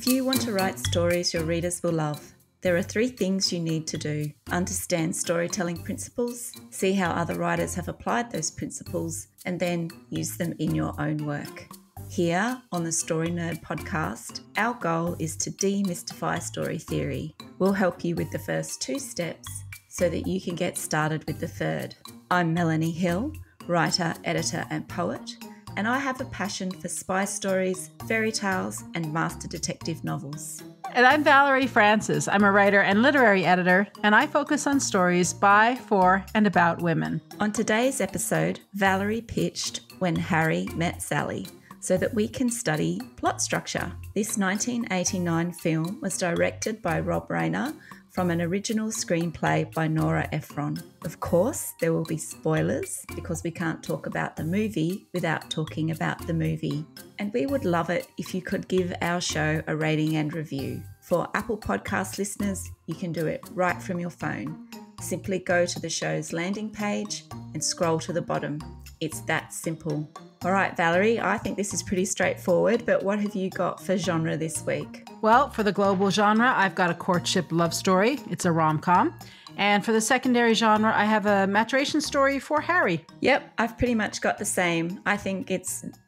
If you want to write stories your readers will love, there are 3 things you need to do. Understand storytelling principles, see how other writers have applied those principles, and then use them in your own work. Here on the Story Nerd podcast, our goal is to demystify story theory. We'll help you with the first 2 steps so that you can get started with the third. I'm Melanie Hill, writer, editor and poet, and I have a passion for spy stories, fairy tales and master detective novels. And I'm Valerie Francis. I'm a writer and literary editor, and I focus on stories by, for, and about women. On today's episode, Valerie pitched When Harry Met Sally, so that we can study plot structure. This 1989 film was directed by Rob Reiner from an original screenplay by Nora Ephron. Of course, there will be spoilers because we can't talk about the movie without talking about the movie. And we would love it if you could give our show a rating and review. For Apple Podcast listeners, you can do it right from your phone. Simply go to the show's landing page and scroll to the bottom. It's that simple. All right, Valerie, I think this is pretty straightforward, but what have you got for genre this week? Well, for the global genre, I've got a courtship love story. It's a rom-com. And for the secondary genre, I have a maturation story for Harry. Yep, I've pretty much got the same. I think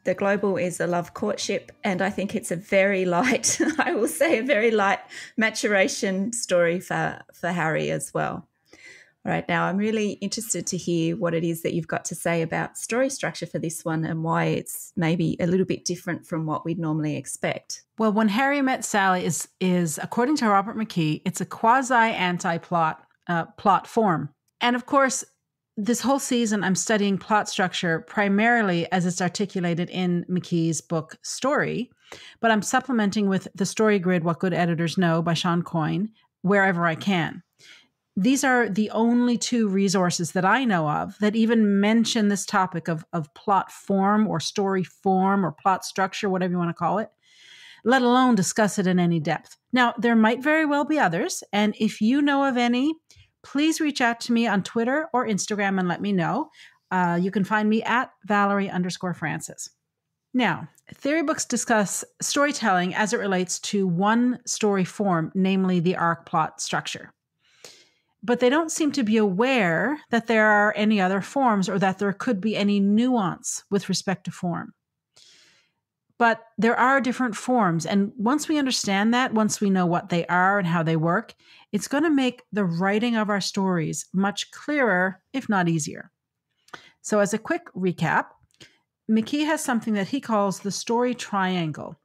the global is a love courtship, and I think it's a very light, I will say a very light maturation story for Harry as well. All right, now I'm really interested to hear what it is that you've got to say about story structure for this one and why it's maybe a little bit different from what we'd normally expect. Well, When Harry Met Sally is according to Robert McKee, it's a quasi antiplot plot form. And of course, this whole season I'm studying plot structure primarily as it's articulated in McKee's book Story, but I'm supplementing with The Story Grid, What Good Editors Know by Sean Coyne wherever I can. These are the only 2 resources that I know of that even mention this topic of plot form or story form or plot structure, whatever you want to call it, let alone discuss it in any depth. Now, there might very well be others, and if you know of any, please reach out to me on Twitter or Instagram and let me know. You can find me at Valerie_Francis. Now, theory books discuss storytelling as it relates to one story form, namely the archplot structure. But they don't seem to be aware that there are any other forms or that there could be any nuance with respect to form. But there are different forms. And once we understand that, once we know what they are and how they work, it's going to make the writing of our stories much clearer, if not easier. So as a quick recap, McKee has something that he calls the story triangle.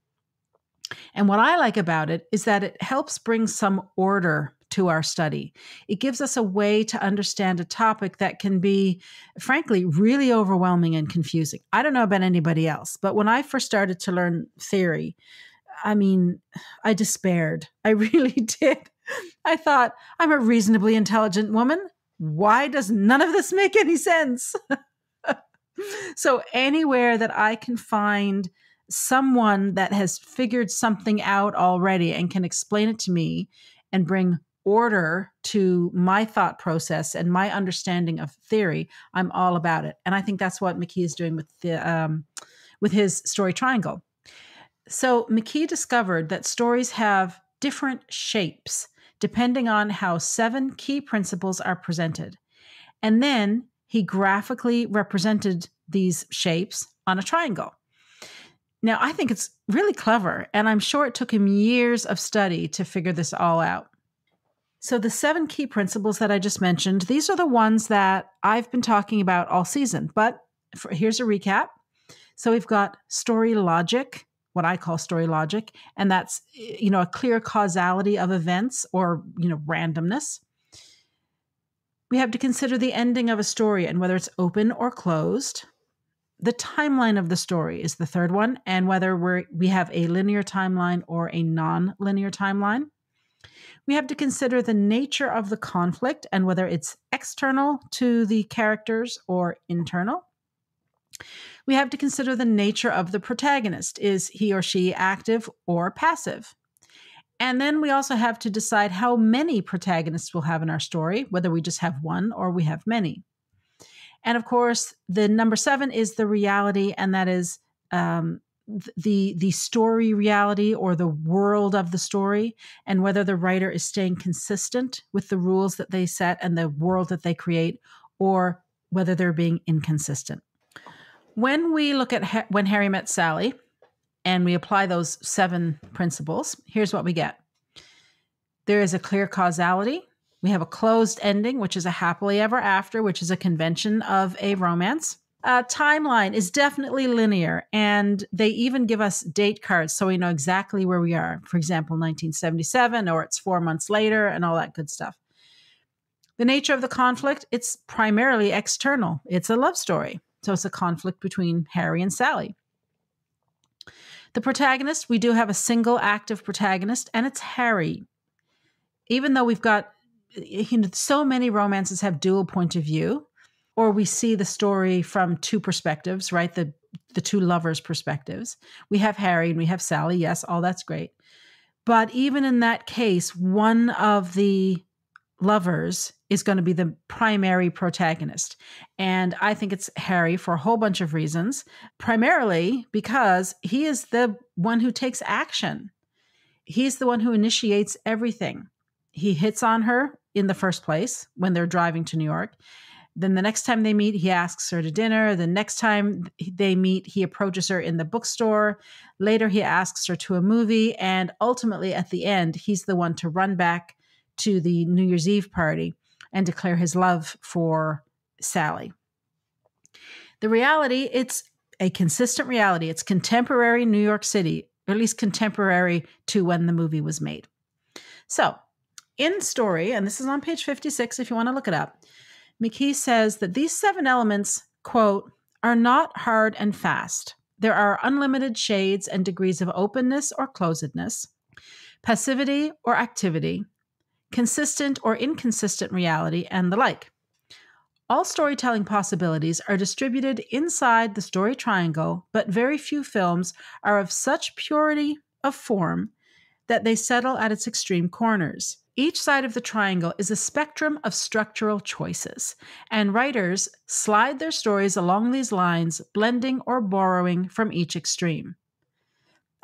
And what I like about it is that it helps bring some order to our study. It gives us a way to understand a topic that can be, frankly, really overwhelming and confusing. I don't know about anybody else, but when I first started to learn theory, I despaired. I really did. I thought, I'm a reasonably intelligent woman. Why does none of this make any sense? So anywhere that I can find someone that has figured something out already and can explain it to me and bring order to my thought process and my understanding of theory, I'm all about it. And I think that's what McKee is doing with his story triangle. So McKee discovered that stories have different shapes depending on how 7 key principles are presented. And then he graphically represented these shapes on a triangle. Now, I think it's really clever, and I'm sure it took him years of study to figure this all out. So the 7 key principles that I just mentioned, these are the ones that I've been talking about all season. But here's a recap. So we've got story logic, what I call story logic, and that's, a clear causality of events or, randomness. We have to consider the ending of a story and whether it's open or closed. The timeline of the story is the third one, and whether we have a linear timeline or a non-linear timeline. We have to consider the nature of the conflict and whether it's external to the characters or internal. We have to consider the nature of the protagonist. Is he or she active or passive? And then we also have to decide how many protagonists we'll have in our story, whether we just have one or we have many. And of course, the number 7 is the reality, and that is the story reality or the world of the story, and whether the writer is staying consistent with the rules that they set and the world that they create, or whether they're being inconsistent. When we look at When Harry Met Sally and we apply those 7 principles, here's what we get. There is a clear causality. We have a closed ending, which is a happily ever after, which is a convention of a romance. Timeline is definitely linear, and they even give us date cards so we know exactly where we are. For example, 1977, or it's 4 months later, and all that good stuff. The nature of the conflict, it's primarily external. It's a love story. So it's a conflict between Harry and Sally. The protagonist, we do have a single active protagonist, and it's Harry. Even though we've got, so many romances have dual point of view, or we see the story from 2 perspectives, right? The 2 lovers' perspectives. We have Harry and we have Sally. Yes, all that's great. But even in that case, one of the lovers is going to be the primary protagonist. And I think it's Harry for a whole bunch of reasons, primarily because he is the one who takes action. He's the one who initiates everything. He hits on her in the first place when they're driving to New York. Then the next time they meet, he asks her to dinner. The next time they meet, he approaches her in the bookstore. Later, he asks her to a movie. And ultimately, at the end, he's the one to run back to the New Year's Eve party and declare his love for Sally. The reality, it's a consistent reality. It's contemporary New York City, or at least contemporary to when the movie was made. So, in story, and this is on page 56 if you want to look it up, McKee says that these 7 elements, quote, are not hard and fast. There are unlimited shades and degrees of openness or closedness, passivity or activity, consistent or inconsistent reality, and the like. All storytelling possibilities are distributed inside the story triangle, but very few films are of such purity of form that they settle at its extreme corners. Each side of the triangle is a spectrum of structural choices, and writers slide their stories along these lines, blending or borrowing from each extreme.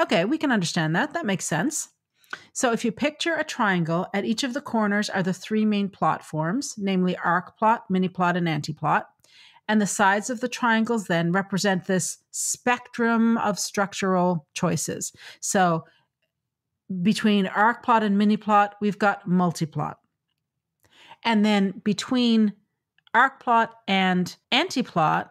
Okay, we can understand that. That makes sense. So if you picture a triangle, at each of the corners are the 3 main plot forms, namely archplot, miniplot, and antiplot. And the sides of the triangles then represent this spectrum of structural choices. So between archplot and miniplot, we've got multiplot. And then between archplot and antiplot,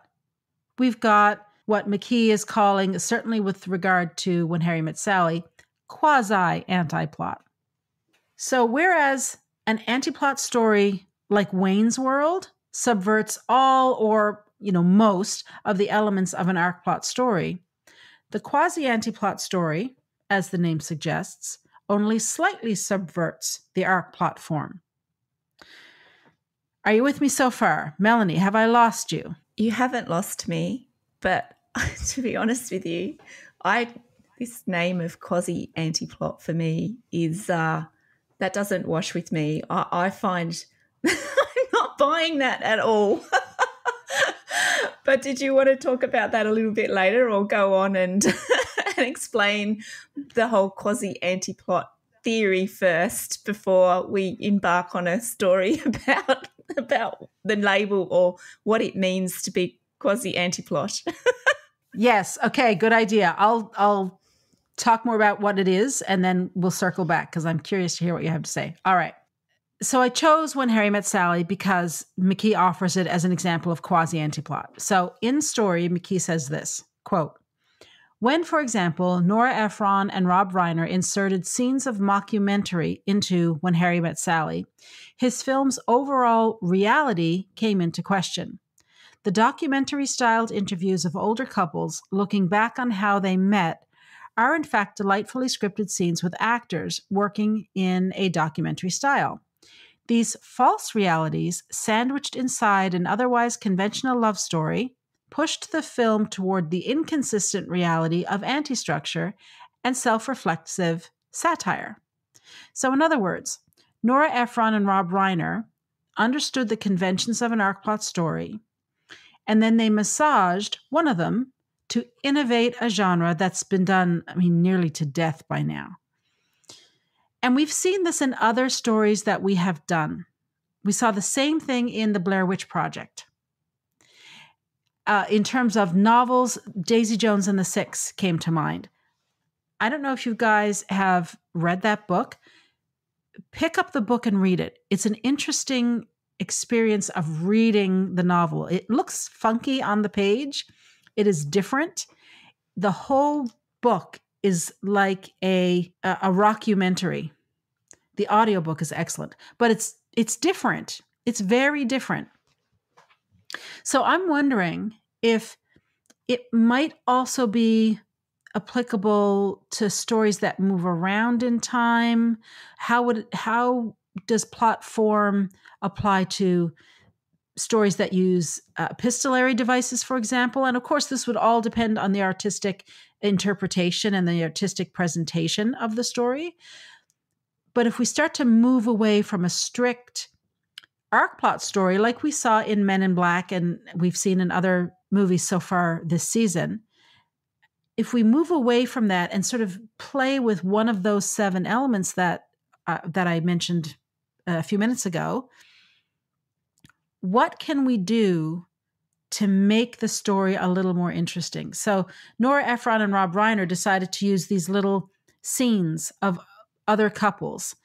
we've got what McKee is calling, certainly with regard to When Harry Met Sally, quasi-antiplot. So whereas an antiplot story like Wayne's World subverts all or most of the elements of an archplot story, the quasi-antiplot story, as the name suggests, only slightly subverts the archplot form. Are you with me so far? Melanie, have I lost you? You haven't lost me, but to be honest with you, this name of quasi-antiplot for me is, that doesn't wash with me. I find I'm not buying that at all. But did you want to talk about that a little bit later, or go on and explain the whole quasi-antiplot theory first before we embark on a story about the label or what it means to be quasi-antiplot? Yes. Okay. Good idea. I'll talk more about what it is, and then we'll circle back because I'm curious to hear what you have to say. All right. So I chose When Harry Met Sally because McKee offers it as an example of quasi-antiplot. So in story, McKee says this, quote, when, for example, Nora Ephron and Rob Reiner inserted scenes of mockumentary into When Harry Met Sally, his film's overall reality came into question. The documentary-styled interviews of older couples looking back on how they met are in fact delightfully scripted scenes with actors working in a documentary style. These false realities, sandwiched inside an otherwise conventional love story, pushed the film toward the inconsistent reality of anti-structure and self-reflexive satire. So in other words, Nora Ephron and Rob Reiner understood the conventions of an archplot story, and then they massaged one of them to innovate a genre that's been done, nearly to death by now. And we've seen this in other stories that we have done. We saw the same thing in the Blair Witch Project. In terms of novels, Daisy Jones and the Six came to mind. I don't know if you guys have read that book. Pick up the book and read it. It's an interesting experience of reading the novel. It looks funky on the page. It is different. The whole book is like a rockumentary. The audiobook is excellent, but it's different. It's very different. So I'm wondering if it might also be applicable to stories that move around in time. How does plot form apply to stories that use epistolary devices, for example? And of course, this would all depend on the artistic interpretation and the artistic presentation of the story. But if we start to move away from a strict archplot story, like we saw in Men in Black and we've seen in other movies so far this season, if we move away from that and sort of play with one of those 7 elements that I mentioned a few minutes ago, what can we do to make the story a little more interesting? So Nora Ephron and Rob Reiner decided to use these little scenes of other couples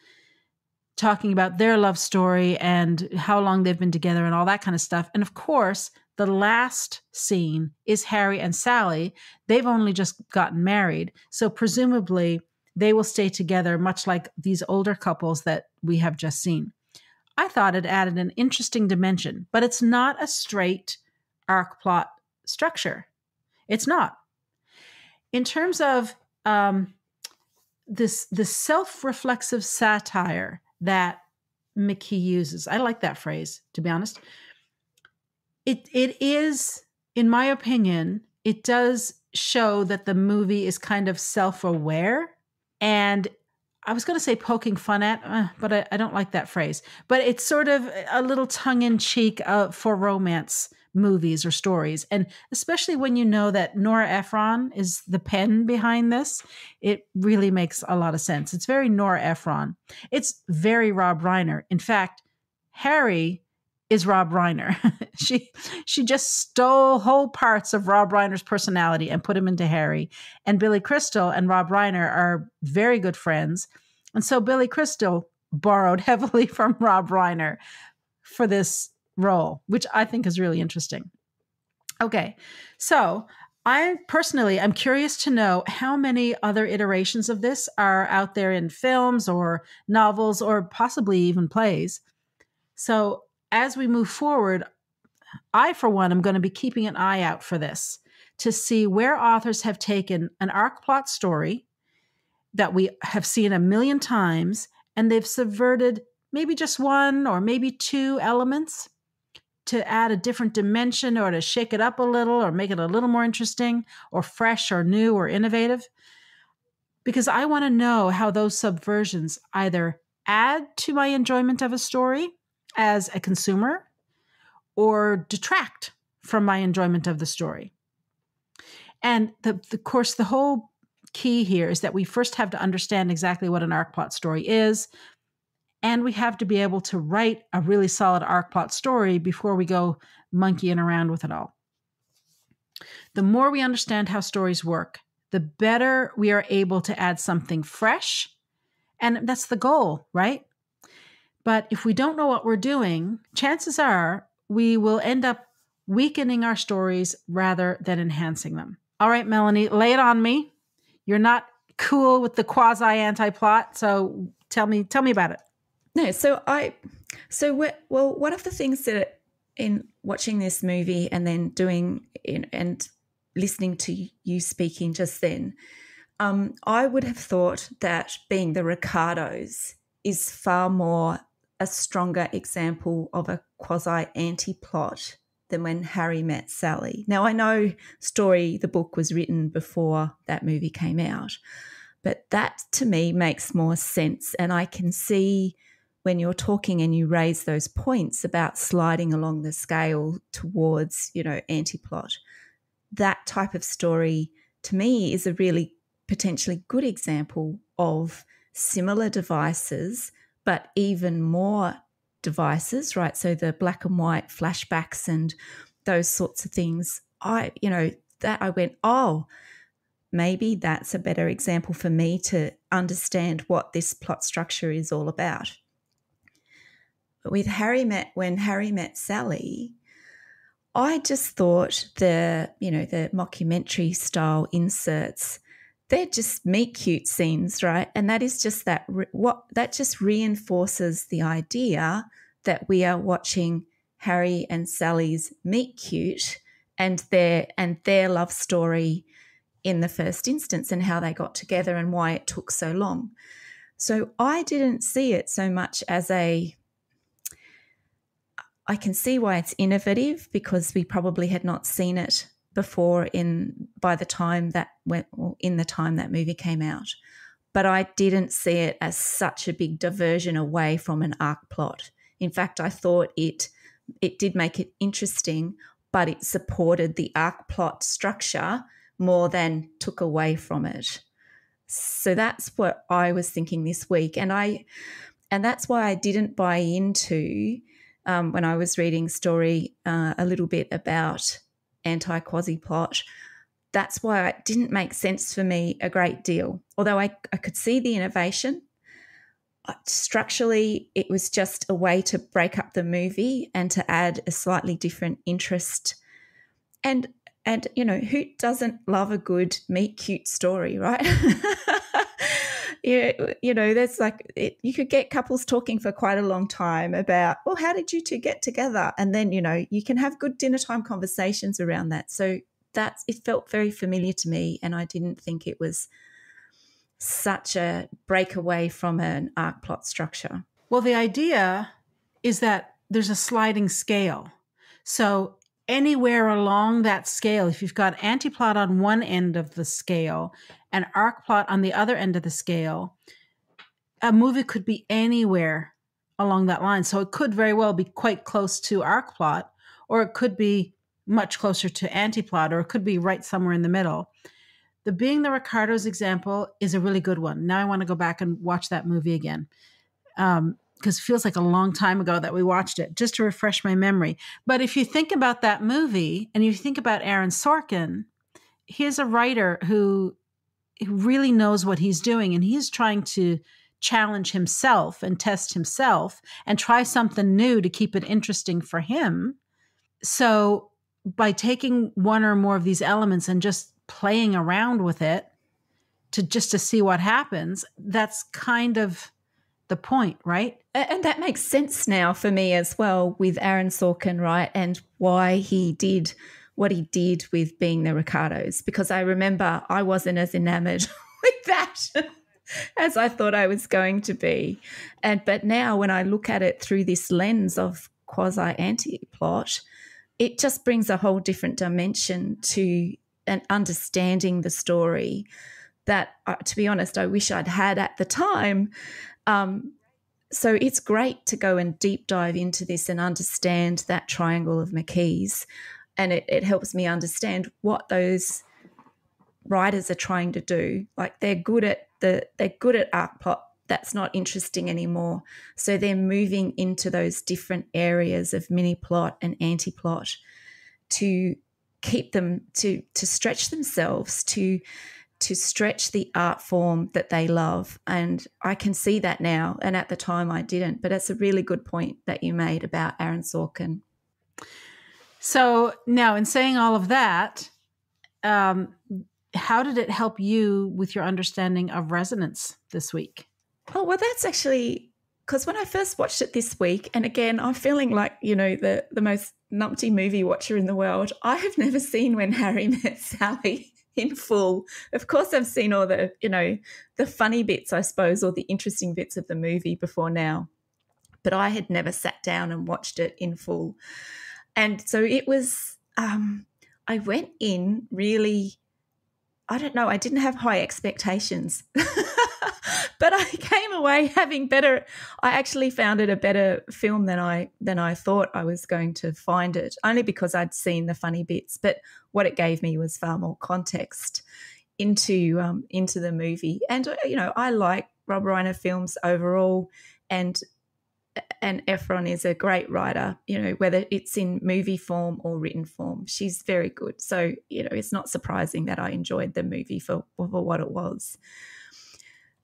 talking about their love story and how long they've been together and all that kind of stuff. And of course, the last scene is Harry and Sally. They've only just gotten married. So presumably they will stay together, much like these older couples that we have just seen. I thought it added an interesting dimension, but it's not a straight archplot structure. It's not. In terms of this self-reflexive satire that McKee uses, I like that phrase, to be honest. It is, in my opinion, it does show that the movie is kind of self-aware, and I was going to say poking fun at, but I don't like that phrase. But it's sort of a little tongue-in-cheek for romance movies or stories. And especially when you know that Nora Ephron is the pen behind this, it really makes a lot of sense. It's very Nora Ephron. It's very Rob Reiner. In fact, Harry is Rob Reiner. She just stole whole parts of Rob Reiner's personality and put him into Harry. And Billy Crystal and Rob Reiner are very good friends. And so Billy Crystal borrowed heavily from Rob Reiner for this role, which I think is really interesting. Okay, so I'm curious to know how many other iterations of this are out there in films or novels or possibly even plays. So as we move forward, I, for one, am going to be keeping an eye out for this to see where authors have taken an archplot story that we have seen a million times, and they've subverted maybe just one or maybe 2 elements to add a different dimension or to shake it up a little or make it a little more interesting or fresh or new or innovative. Because I want to know how those subversions either add to my enjoyment of a story as a consumer or detract from my enjoyment of the story. And of course, the whole key here is that we first have to understand exactly what an archplot story is, and we have to be able to write a really solid archplot story before we go monkeying around with it all. The more we understand how stories work, the better we are able to add something fresh, and that's the goal, right? But if we don't know what we're doing, chances are we will end up weakening our stories rather than enhancing them. All right, Melanie, lay it on me. You're not cool with the quasi antiplot, so tell me about it. No, one of the things that in watching this movie and then and listening to you speaking just then, I would have thought that being the Ricardos is far more a stronger example of a quasi anti-plot than when Harry met Sally. Now, I know the book was written before that movie came out, but that to me makes more sense. And I can see when you're talking and you raise those points about sliding along the scale towards, anti-plot, that type of story, to me, is a really potentially good example of similar devices, but even more devices, right? So the black and white flashbacks and those sorts of things. I went, oh, maybe that's a better example for me to understand what this plot structure is all about. But with When Harry Met Sally, I just thought the mockumentary style inserts, they're just meet cute scenes, right? And that is just that just reinforces the idea that we are watching Harry and Sally's meet cute and their love story in the first instance, and how they got together and why it took so long. So I didn't see it so much as I can see why it's innovative, because we probably had not seen it before in the time that movie came out. But I didn't see it as such a big diversion away from an arc plot. In fact, I thought it did make it interesting, but it supported the arc plot structure more than took away from it. So that's what I was thinking this week. And that's why I didn't buy into, when I was reading story a little bit about anti-quasi plot, that's why it didn't make sense for me a great deal. Although I could see the innovation, structurally it was just a way to break up the movie and to add a slightly different interest. And who doesn't love a good meet cute story, right? There's you could get couples talking for quite a long time about, well, how did you two get together? And then, you can have good dinner time conversations around that. So it felt very familiar to me, and I didn't think it was such a breakaway from an arc plot structure. Well, the idea is that there's a sliding scale. So anywhere along that scale, if you've got antiplot on one end of the scale and archplot on the other end of the scale, a movie could be anywhere along that line. So it could very well be quite close to archplot, or it could be much closer to antiplot, or it could be right somewhere in the middle. The Being the Ricardos example is a really good one. Now I want to go back and watch that movie again. Because it feels like a long time ago that we watched it, just to refresh my memory. But if you think about that movie and you think about Aaron Sorkin, he's a writer who really knows what he's doing, and he's trying to challenge himself and test himself and try something new to keep it interesting for him. So by taking one or more of these elements and just playing around with it to see what happens, that's kind of the point, right? And that makes sense now for me as well with Aaron Sorkin, right? And why he did what he did with Being the Ricardos, because I remember I wasn't as enamored with that as I thought I was going to be. But now when I look at it through this lens of quasi anti-plot, it just brings a whole different dimension to an understanding the story that, to be honest, I wish I'd had at the time. So it's great to go and deep dive into this and understand that triangle of McKee's, and it helps me understand what those writers are trying to do. Like they're good at arc plot. That's not interesting anymore. So they're moving into those different areas of mini plot and anti plot to keep them to stretch themselves, to stretch the art form that they love. And I can see that now. And at the time I didn't, but it's a really good point that you made about Aaron Sorkin. So now, in saying all of that, how did it help you with your understanding of resonance this week? Oh, well, that's actually because when I first watched it this week, and again, I'm feeling like, the most numpty movie watcher in the world, I have never seen When Harry Met Sally in full. Of course, I've seen all the, the funny bits, I suppose, or the interesting bits of the movie before now, but I had never sat down and watched it in full. And so it was, I went in really, I don't know, I didn't have high expectations But I came away having better. I actually found it a better film than I thought I was going to find it, only because I'd seen the funny bits. But what it gave me was far more context into the movie. And I like Rob Reiner films overall, and Ephron is a great writer, whether it's in movie form or written form. She's very good. So, it's not surprising that I enjoyed the movie for what it was.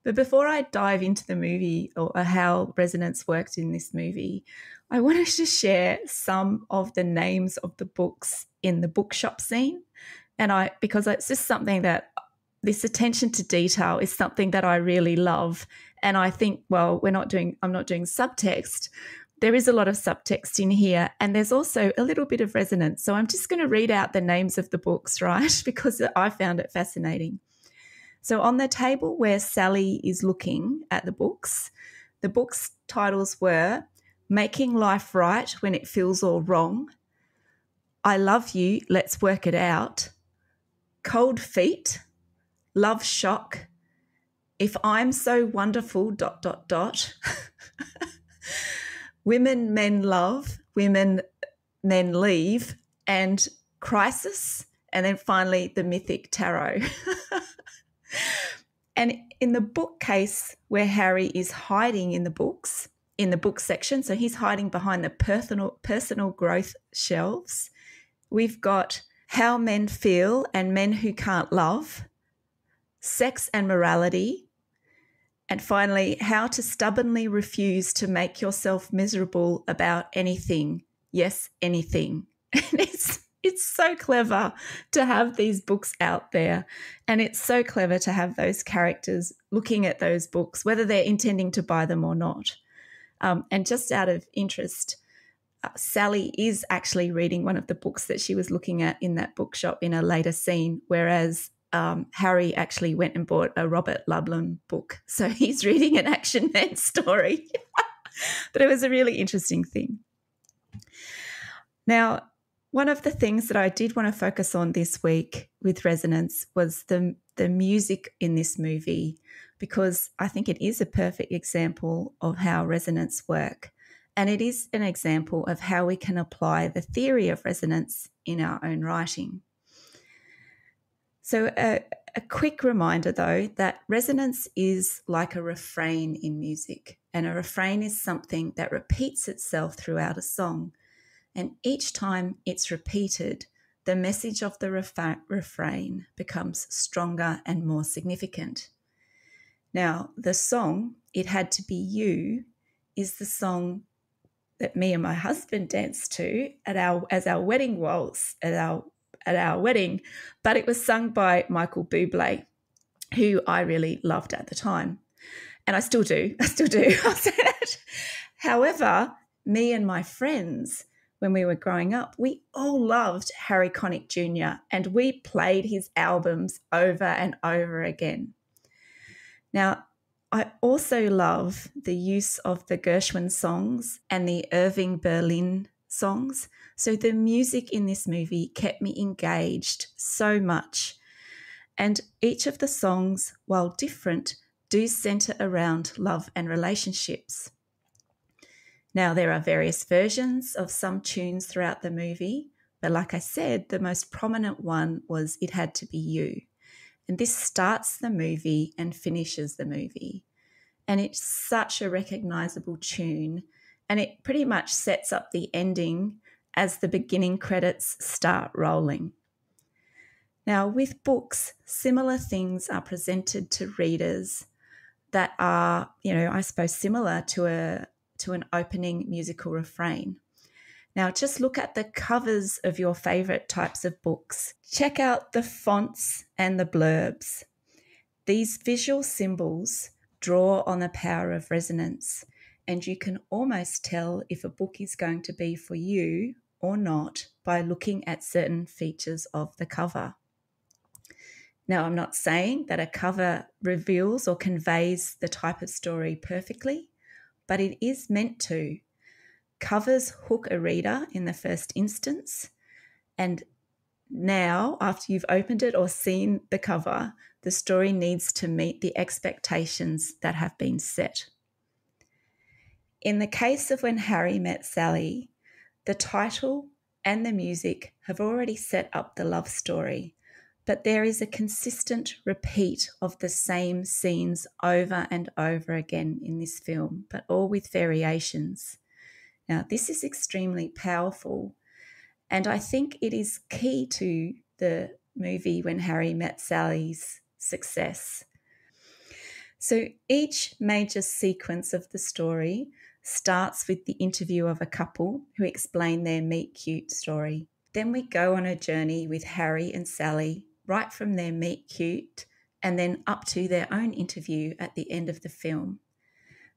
But before I dive into the movie or how resonance worked in this movie, I wanted to share some of the names of the books in the bookshop scene. And because it's just something that this attention to detail is something that I really love. And I think, well, I'm not doing subtext. There is a lot of subtext in here, and there's also a little bit of resonance. So I'm just going to read out the names of the books, right? Because I found it fascinating. So on the table where Sally is looking at the books titles were Making Life Right When It Feels All Wrong, I Love You, Let's Work It Out, Cold Feet, Love Shock, If I'm So Wonderful, ... Women, Men Love, Women, Men Leave, and Crisis, and then finally the Mythic Tarot. And in the bookcase where Harry is hiding in the books, in the book section, so he's hiding behind the personal growth shelves, we've got How Men Feel and Men Who Can't Love, Sex and Morality, and finally, How to Stubbornly Refuse to Make Yourself Miserable About Anything. Yes, anything. And it's so clever to have these books out there, and it's so clever to have those characters looking at those books, whether they're intending to buy them or not. And just out of interest, Sally is actually reading one of the books that she was looking at in that bookshop in a later scene, whereas Harry actually went and bought a Robert Lublin book. So he's reading an Action Man story. But it was a really interesting thing. Now, one of the things that I did want to focus on this week with resonance was the music in this movie, because I think it is a perfect example of how resonance work. And it is an example of how we can apply the theory of resonance in our own writing. So a quick reminder, though, that resonance is like a refrain in music, and a refrain is something that repeats itself throughout a song. And each time it's repeated, the message of the refrain becomes stronger and more significant. Now, the song, It Had to Be You, is the song that me and my husband danced to as our wedding waltz at our wedding, but it was sung by Michael Bublé, who I really loved at the time. And I still do. I'll say that. However, me and my friends, when we were growing up, we all loved Harry Connick Jr. and we played his albums over and over again. Now, I also love the use of the Gershwin songs and the Irving Berlin songs. So the music in this movie kept me engaged so much. And each of the songs, while different, do centre around love and relationships. Now, there are various versions of some tunes throughout the movie, but like I said, the most prominent one was It Had to Be You. And this starts the movie and finishes the movie. And it's such a recognisable tune, and it pretty much sets up the ending as the beginning credits start rolling. Now, with books, similar things are presented to readers that are, I suppose similar to an opening musical refrain. Now, just look at the covers of your favourite types of books. Check out the fonts and the blurbs. These visual symbols draw on the power of resonance, and you can almost tell if a book is going to be for you or not by looking at certain features of the cover. Now, I'm not saying that a cover reveals or conveys the type of story perfectly, but it is meant to. Covers hook a reader in the first instance, and now, after you've opened it or seen the cover, the story needs to meet the expectations that have been set. In the case of When Harry Met Sally, the title and the music have already set up the love story, but there is a consistent repeat of the same scenes over and over again in this film, but all with variations. Now, this is extremely powerful, and I think it is key to the movie When Harry Met Sally's success. So each major sequence of the story starts with the interview of a couple who explain their meet cute story. Then we go on a journey with Harry and Sally, right from their meet cute and then up to their own interview at the end of the film.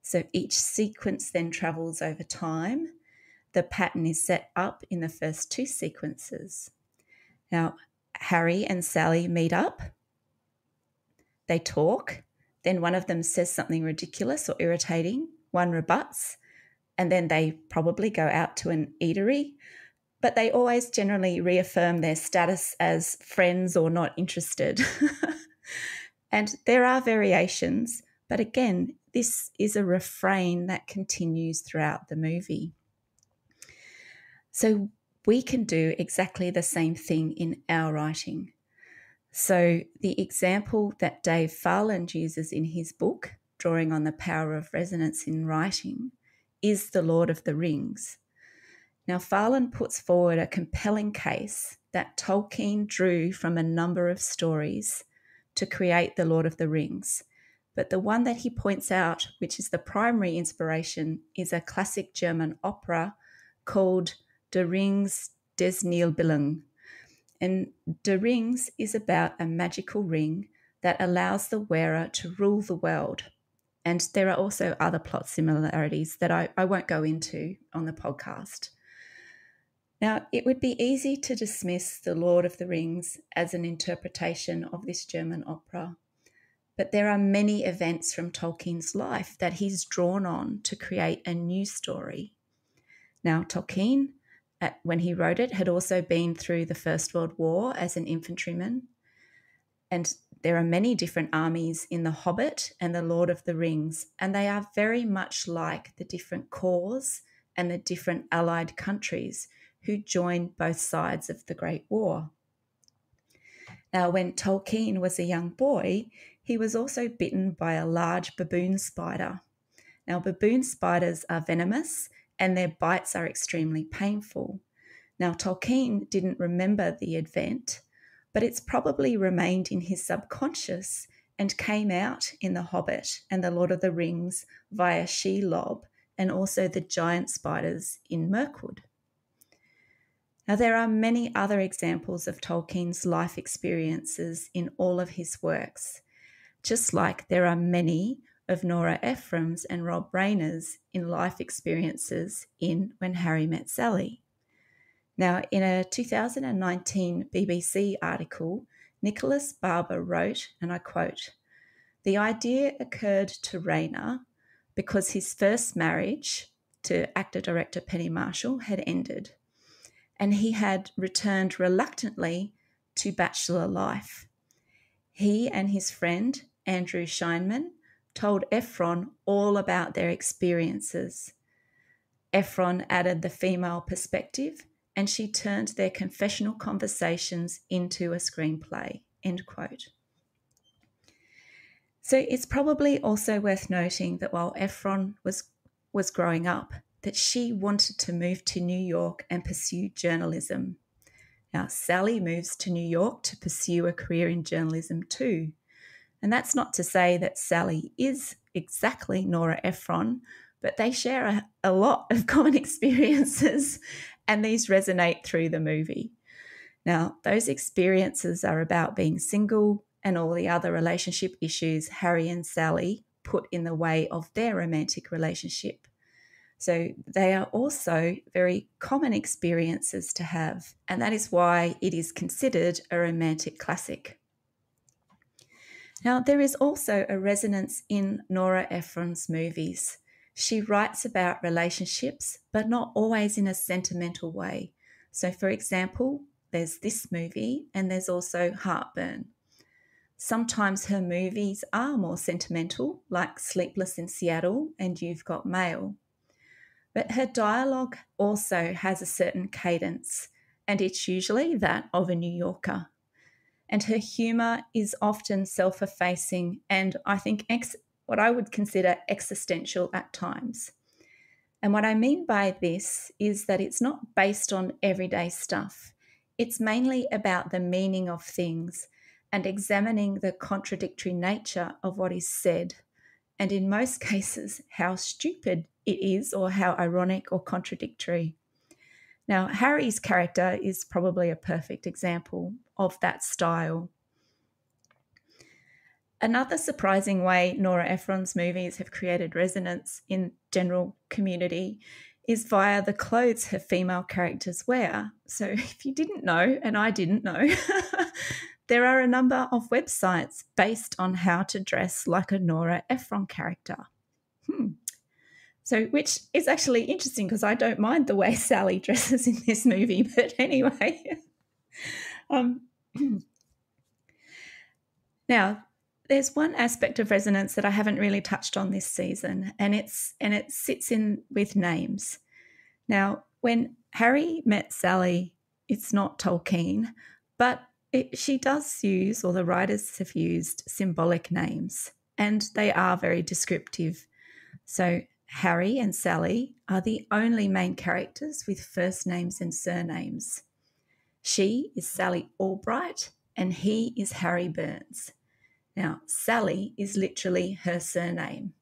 So each sequence then travels over time. The pattern is set up in the first two sequences. Now, Harry and Sally meet up. They talk. Then one of them says something ridiculous or irritating. One rebuts. And then they probably go out to an eatery. But they always generally reaffirm their status as friends or not interested. And there are variations. But again, this is a refrain that continues throughout the movie. So we can do exactly the same thing in our writing. So the example that Dave Farland uses in his book, Drawing on the Power of Resonance in Writing, is The Lord of the Rings. Now, Farland puts forward a compelling case that Tolkien drew from a number of stories to create The Lord of the Rings. But the one that he points out, which is the primary inspiration, is a classic German opera called Der Rings des Nibelungen. And Der Rings is about a magical ring that allows the wearer to rule the world. And there are also other plot similarities that I won't go into on the podcast. Now, it would be easy to dismiss The Lord of the Rings as an interpretation of this German opera, but there are many events from Tolkien's life that he's drawn on to create a new story. Now, Tolkien, when he wrote it, had also been through the First World War as an infantryman, and there are many different armies in The Hobbit and The Lord of the Rings, and they are very much like the different corps and the different allied countries who joined both sides of the Great War. Now, when Tolkien was a young boy, he was also bitten by a large baboon spider. Now, baboon spiders are venomous and their bites are extremely painful. Now, Tolkien didn't remember the event, but it's probably remained in his subconscious and came out in The Hobbit and The Lord of the Rings via Shelob and also the giant spiders in Mirkwood. Now, there are many other examples of Tolkien's life experiences in all of his works, just like there are many of Nora Ephron's and Rob Reiner's in life experiences in When Harry Met Sally. Now, in a 2019 BBC article, Nicholas Barber wrote, and I quote, "The idea occurred to Rainer because his first marriage to actor-director Penny Marshall had ended, and he had returned reluctantly to bachelor life. He and his friend, Andrew Scheinman, told Ephron all about their experiences. Ephron added the female perspective, and she turned their confessional conversations into a screenplay," end quote. So it's probably also worth noting that while Ephron was growing up, that she wanted to move to New York and pursue journalism. Now, Sally moves to New York to pursue a career in journalism too. And that's not to say that Sally is exactly Nora Ephron, but they share a lot of common experiences, and these resonate through the movie. Now, those experiences are about being single and all the other relationship issues Harry and Sally put in the way of their romantic relationship. So they are also very common experiences to have, and that is why it is considered a romantic classic. Now, there is also a resonance in Nora Ephron's movies. She writes about relationships, but not always in a sentimental way. So, for example, There's this movie, and there's also Heartburn. Sometimes her movies are more sentimental, like Sleepless in Seattle and You've Got Mail. But her dialogue also has a certain cadence, and it's usually that of a New Yorker. And her humour is often self-effacing and I think what I would consider existential at times. And what I mean by this is that it's not based on everyday stuff. It's mainly about the meaning of things and examining the contradictory nature of what is said, and in most cases, how stupid it is or how ironic or contradictory. Now, Harry's character is probably a perfect example of that style. Another surprising way Nora Ephron's movies have created resonance in general community is via the clothes her female characters wear. So if you didn't know, and I didn't know, there are a number of websites based on how to dress like a Nora Ephron character. So, which is actually interesting because I don't mind the way Sally dresses in this movie, but anyway. Now, there's one aspect of resonance that I haven't really touched on this season, and it sits in with names. Now, when Harry met Sally, it's not Tolkien, but she does use, or the writers have used, symbolic names, and they are very descriptive. So Harry and Sally are the only main characters with first names and surnames. She is Sally Albright, and he is Harry Burns. Now, Sally is literally her surname.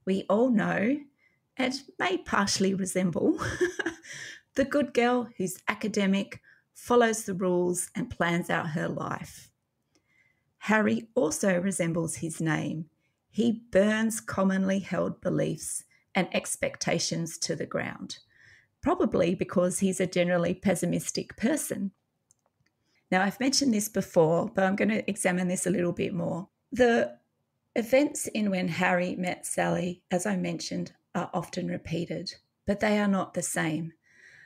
We all know, and may partially resemble, the good girl who's academic, follows the rules, and plans out her life. Harry also resembles his name. He burns commonly held beliefs and expectations to the ground, probably because he's a generally pessimistic person. Now, I've mentioned this before, but I'm going to examine this a little bit more. The events in When Harry Met Sally, as I mentioned, are often repeated, but they are not the same.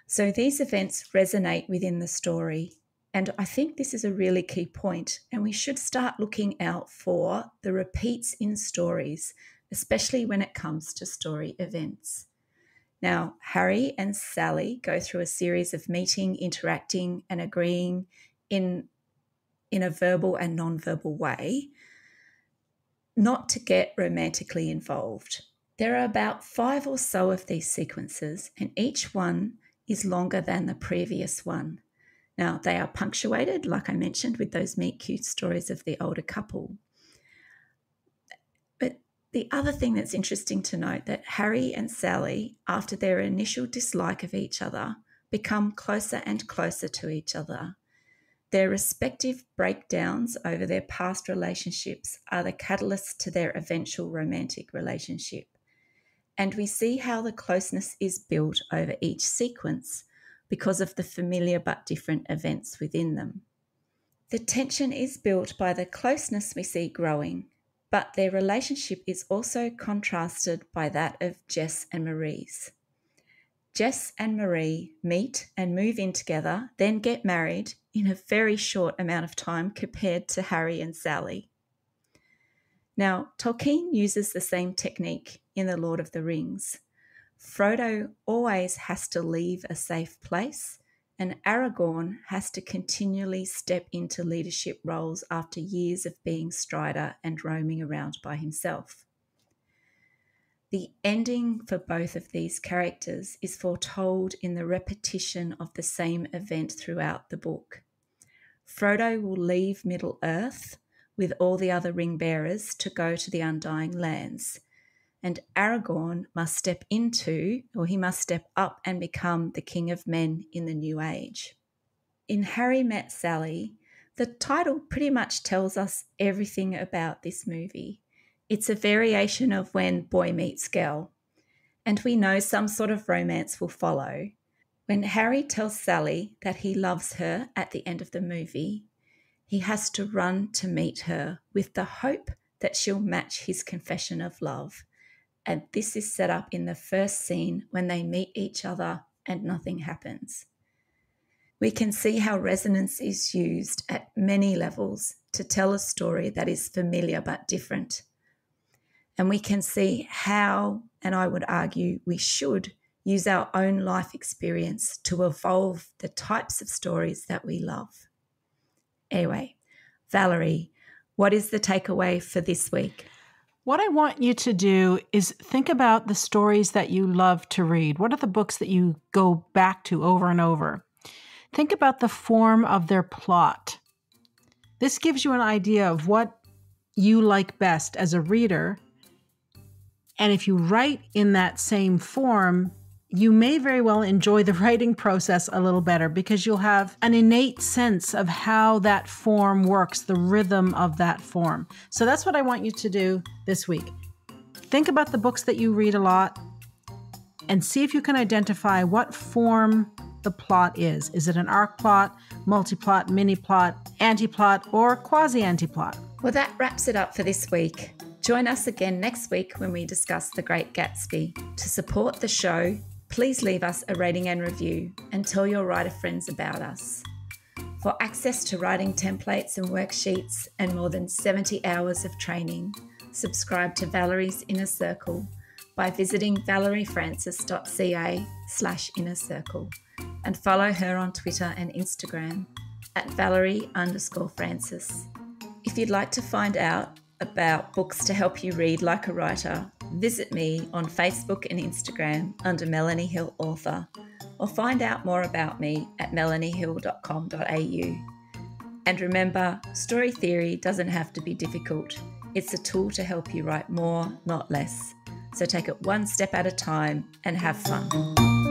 So these events resonate within the story, and I think this is a really key point, and we should start looking out for the repeats in stories, especially when it comes to story events. Now, Harry and Sally go through a series of meeting, interacting, and agreeing in a verbal and non-verbal way, not to get romantically involved. There are about 5 or so of these sequences, and each one is longer than the previous one. Now, they are punctuated, like I mentioned, with those meet-cute stories of the older couple. But the other thing that's interesting to note, that Harry and Sally, after their initial dislike of each other, become closer and closer to each other. Their respective breakdowns over their past relationships are the catalyst to their eventual romantic relationship. And we see how the closeness is built over each sequence because of the familiar but different events within them. The tension is built by the closeness we see growing, but their relationship is also contrasted by that of Jess and Marie's. Jess and Marie meet and move in together, then get married in a very short amount of time compared to Harry and Sally. Now, Tolkien uses the same technique in The Lord of the Rings. Frodo always has to leave a safe place, and Aragorn has to continually step into leadership roles after years of being Strider and roaming around by himself. The ending for both of these characters is foretold in the repetition of the same event throughout the book. Frodo will leave Middle-earth with all the other ring bearers to go to the Undying Lands, and Aragorn must step up and become the King of Men in the New Age. In Harry Met Sally, the title pretty much tells us everything about this movie. It's a variation of When Boy Meets Girl, and we know some sort of romance will follow. When Harry tells Sally that he loves her at the end of the movie, he has to run to meet her with the hope that she'll match his confession of love. And this is set up in the first scene when they meet each other and nothing happens. We can see how resonance is used at many levels to tell a story that is familiar but different. And we can see how, and I would argue we should, use our own life experience to evolve the types of stories that we love. Anyway, Valerie, what is the takeaway for this week? What I want you to do is think about the stories that you love to read. What are the books that you go back to over and over? Think about the form of their plot. This gives you an idea of what you like best as a reader. And if you write in that same form, you may very well enjoy the writing process a little better because you'll have an innate sense of how that form works, the rhythm of that form. So that's what I want you to do this week. Think about the books that you read a lot and see if you can identify what form the plot is. Is it an archplot, multiplot, mini-plot, antiplot, or quasi-antiplot? Well, that wraps it up for this week. Join us again next week when we discuss The Great Gatsby. To support the show, please leave us a rating and review and tell your writer friends about us. For access to writing templates and worksheets and more than 70 hours of training, subscribe to Valerie's Inner Circle by visiting valeriefrancis.ca/inner circle and follow her on Twitter and Instagram at Valerie_Francis. If you'd like to find out about books to help you read like a writer, visit me on Facebook and Instagram under Melanie Hill Author, or find out more about me at melaniehill.com.au. And remember, story theory doesn't have to be difficult. It's a tool to help you write more, not less. So take it one step at a time and have fun.